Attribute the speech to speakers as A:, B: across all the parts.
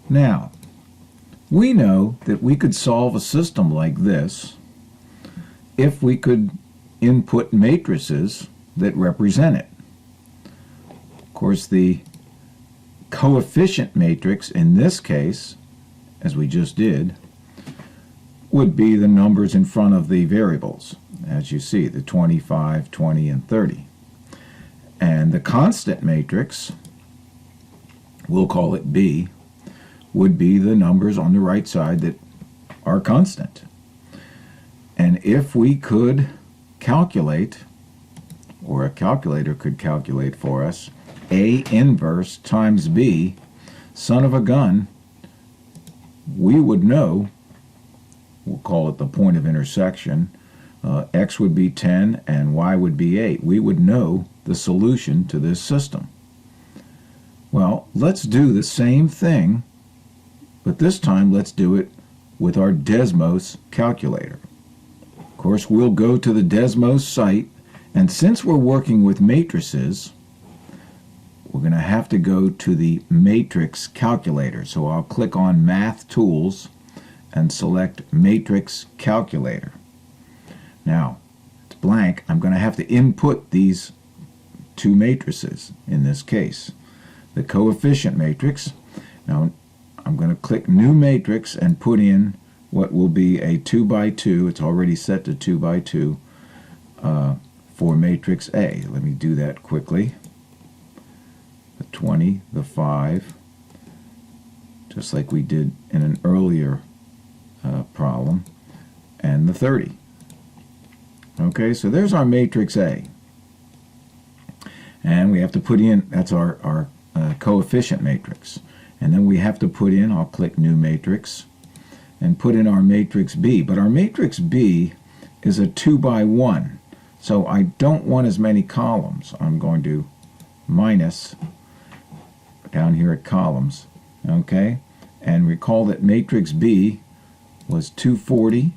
A: Now, we know that we could solve a system like this if we could input matrices that represent it. Of course, the coefficient matrix in this case, as we just did, would be the numbers in front of the variables, as you see, the 25, 20, and 30. And the constant matrix, we'll call it B, would be the numbers on the right side that are constant. And if we could calculate, or a calculator could calculate for us, A inverse times B, son of a gun, we would know, we'll call it the point of intersection, x would be 10 and y would be 8. We would know the solution to this system. Well, let's do the same thing, but this time let's do it with our Desmos calculator. Of course, we'll go to the Desmos site, and since we're working with matrices, we're going to have to go to the matrix calculator. So I'll click on Math Tools and select Matrix Calculator. Now, it's blank. I'm going to have to input these two matrices in this case. The coefficient matrix. Now, I'm going to click New Matrix and put in what will be a 2 by 2. It's already set to 2 by 2 for matrix A. Let me do that quickly. The 20, the 5, just like we did in an earlier problem, and the 30. Okay, so there's our matrix A. And we have to put in, that's our coefficient matrix. And then we have to put in, I'll click New Matrix, and put in our matrix B. But our matrix B is a 2 by 1. So I don't want as many columns. I'm going to minus down here at columns. Okay? And recall that matrix B was 240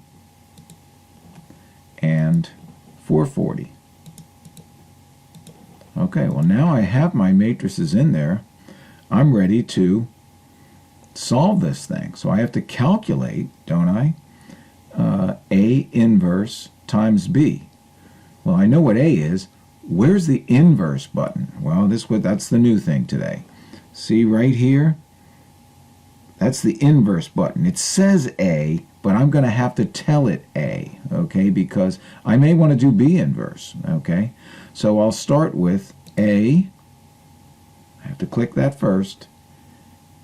A: and 440. Okay, well now I have my matrices in there. I'm ready to solve this thing. So I have to calculate, don't I? A inverse times B. Well, I know what A is. Where's the inverse button? Well, that's the new thing today. See right here? That's the inverse button. It says A, but I'm going to have to tell it A, okay, because I may want to do B inverse, okay? So I'll start with A. I have to click that first,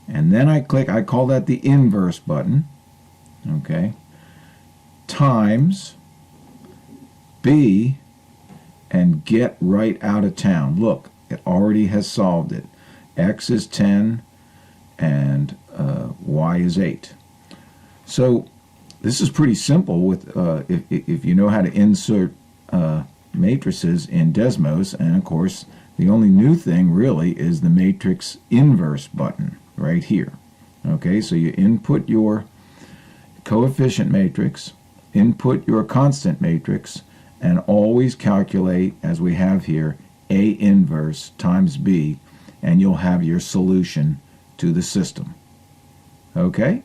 A: and then I call that the inverse button, okay, times B, and get right out of town. Look, it already has solved it. X is 10 and Y is 8. So this is pretty simple with if you know how to insert matrices in Desmos, and of course the only new thing really is the matrix inverse button right here. Okay, so you input your coefficient matrix, input your constant matrix, and always calculate, as we have here, A inverse times B, and you'll have your solution to the system. Okay?